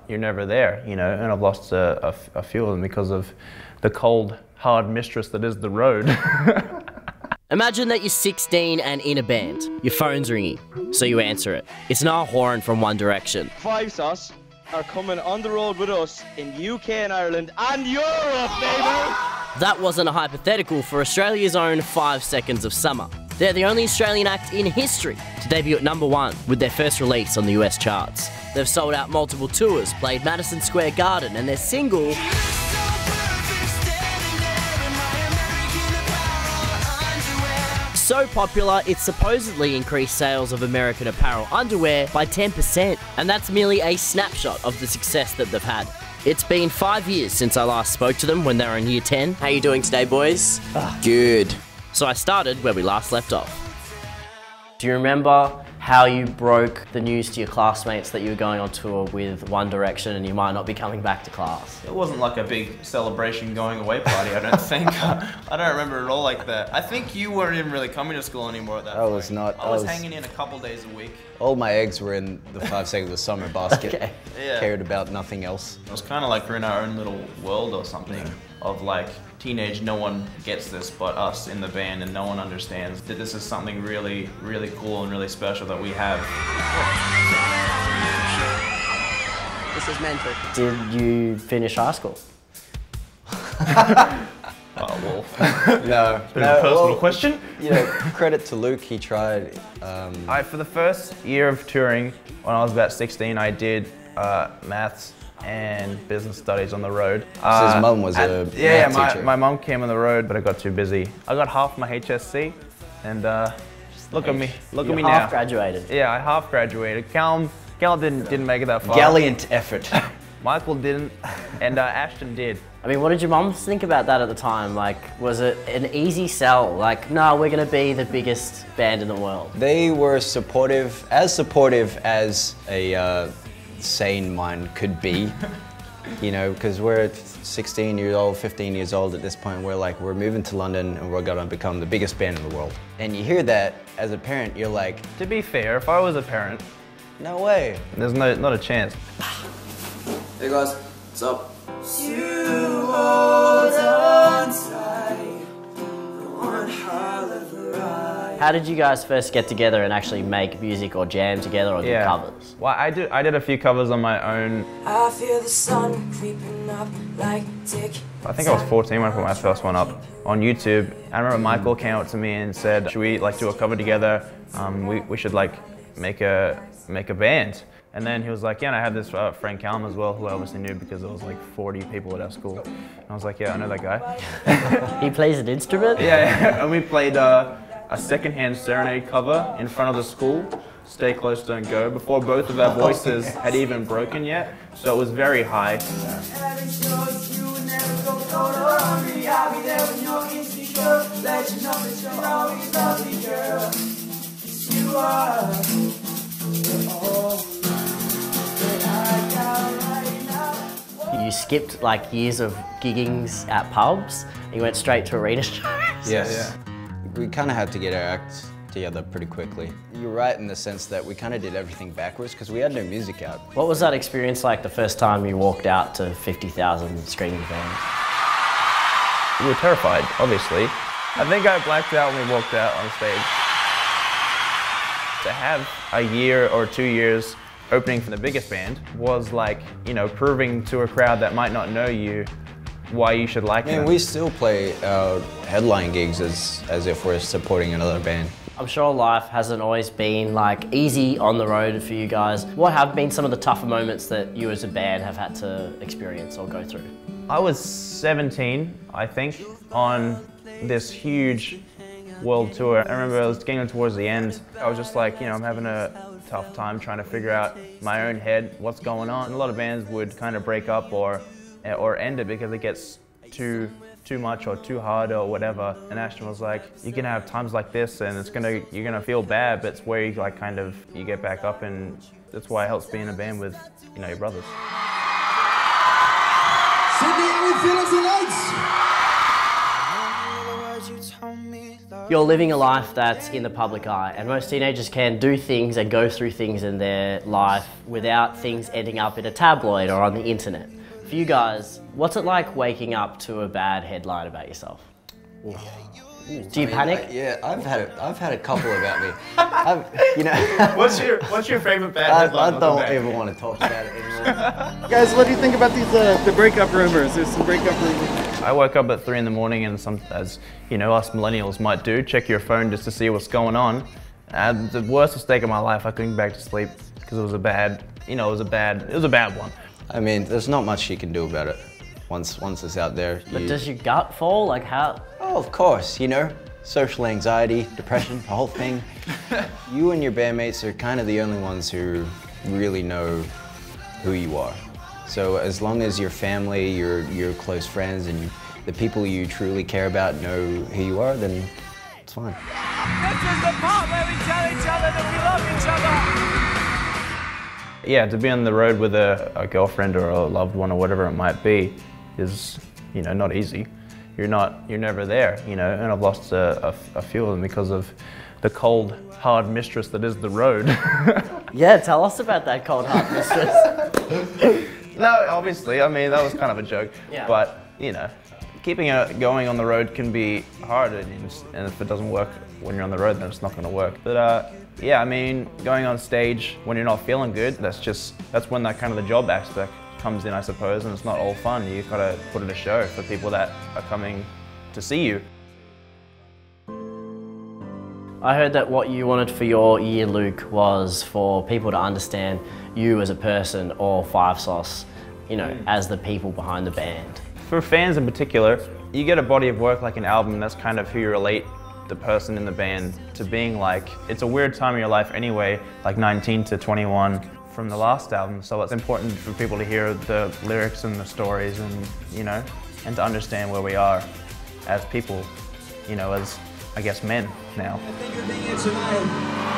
you're never there, you know, and I've lost a few of them because of the cold, hard mistress that is the road. Imagine that you're 16 and in a band. Your phone's ringing, so you answer it. It's Niall Horan from One Direction. Five Sauce are coming on the road with us in UK and Ireland and Europe, baby! That wasn't a hypothetical for Australia's own 5 Seconds of Summer. They're the only Australian act in history to debut at #1 with their first release on the US charts. They've sold out multiple tours, played Madison Square Garden, and their single so popular, it's supposedly increased sales of American Apparel underwear by 10%, and that's merely a snapshot of the success that they've had. It's been 5 years since I last spoke to them when they were in year 10. How you doing today, boys? Good. So I started where we last left off. Do you remember how you broke the news to your classmates that you were going on tour with One Direction and you might not be coming back to class? It wasn't like a big celebration going away party, I don't think. I don't remember it all like that. I think you weren't even really coming to school anymore at that point. I was not. I was hanging in a couple days a week. All my eggs were in the 5 Seconds of Summer basket. Okay. Yeah. Cared about nothing else. It was kind of like we're in our own little world or something of like teenage, no one gets this but us in the band, and no one understands that this is something really, really cool and really special that we have. This is mental. Did you finish high school? Oh, Wolf. No. Bit of a personal question. You know, credit to Luke, he tried. For the first year of touring, when I was about 16, I did maths and business studies on the road. So his mum was a math teacher. My mum came on the road, but I got too busy. I got half my HSC, and look at me now. Half graduated. Yeah, I half graduated. Callum didn't make it that far. Gallant effort. Michael didn't, and Ashton did. I mean, what did your mum think about that at the time? Like, was it an easy sell? Like, no, we're gonna be the biggest band in the world. They were supportive as a sane mind could be. You know, because we're 16 years old, 15 years old at this point. We're moving to London and we're gonna become the biggest band in the world. And you hear that as a parent, you're like, To be fair, if I was a parent, no way. there's not a chance. Hey guys, what's up? How did you guys first get together and actually make music or jam together or do covers? Well, I did a few covers on my own. I feel the sun creeping up like tick. I think I was 14 when I put my first one up on YouTube. I remember Michael came up to me and said, should we like do a cover together? We should like make a band. And then he was like, yeah, and I had this friend Callum as well, who I obviously knew because there was like 40 people at our school. And I was like, yeah, I know that guy. He plays an instrument? Yeah, and we played a secondhand serenade cover in front of the school, Stay Close, Don't Go, before both of our voices had even broken yet. So it was very high. You skipped like years of giggings at pubs and you went straight to arena shows? Yes. We kind of had to get our act together pretty quickly. You're right in the sense that we kind of did everything backwards because we had no music out. What was that experience like the first time you walked out to 50,000 screaming fans? We were terrified, obviously. I think I blacked out when we walked out on stage. To have a year or 2 years opening for the biggest band was like, you know, proving to a crowd that might not know you why you should like them. We still play our headline gigs as if we're supporting another band. I'm sure life hasn't always been like easy on the road for you guys. What have been some of the tougher moments that you as a band have had to experience or go through? I was 17, I think, on this huge world tour. I remember I was getting towards the end. I was just like, you know, I'm having a tough time trying to figure out my own head, what's going on. And a lot of bands would kind of break up or end it because it gets too much or too hard or whatever. And Ashton was like, you're gonna have times like this and you're gonna feel bad, but it's where you like you get back up, and that's why it helps being in a band with, you know, your brothers. Sydney, how we feeling tonight? You're living a life that's in the public eye, and most teenagers can do things and go through things in their life without things ending up in a tabloid or on the internet. For you guys, what's it like waking up to a bad headline about yourself? Do you panic? Yeah, I've had a couple about me. What's your favorite bad headline? I don't ever want to talk about it anymore. Guys, what do you think about these the breakup rumors? There's some breakup rumors. I woke up at 3 in the morning and as you know, us millennials might do, check your phone just to see what's going on. And the worst mistake of my life, I couldn't get back to sleep because it was a bad one. I mean, there's not much you can do about it once it's out there. But does your gut fall? Like how? Oh, of course, social anxiety, depression, the whole thing. You and your bandmates are kind of the only ones who really know who you are. So as long as your family, your close friends, and the people you truly care about know who you are, then it's fine. This is the part where we tell each other that we love each other. Yeah, to be on the road with a girlfriend or a loved one or whatever it might be is, not easy. You're never there, and I've lost a few of them because of the cold, hard mistress that is the road. Yeah, tell us about that cold, hard mistress. No, obviously, I mean, that was kind of a joke. Yeah. But, keeping it going on the road can be hard, and if it doesn't work when you're on the road, then it's not going to work. But yeah, I mean, going on stage when you're not feeling good, that's when that kind of the job aspect comes in, I suppose, and it's not all fun. You've got to put it a show for people that are coming to see you. I heard that what you wanted for your year, Luke, was for people to understand you as a person, or Five Sauce, as the people behind the band. For fans in particular, you get a body of work like an album, that's kind of who you relate the person in the band to being like. It's a weird time in your life anyway, like 19 to 21 from the last album, so it's important for people to hear the lyrics and the stories and, and to understand where we are as people, as, I guess, men now. I think you're being here tonight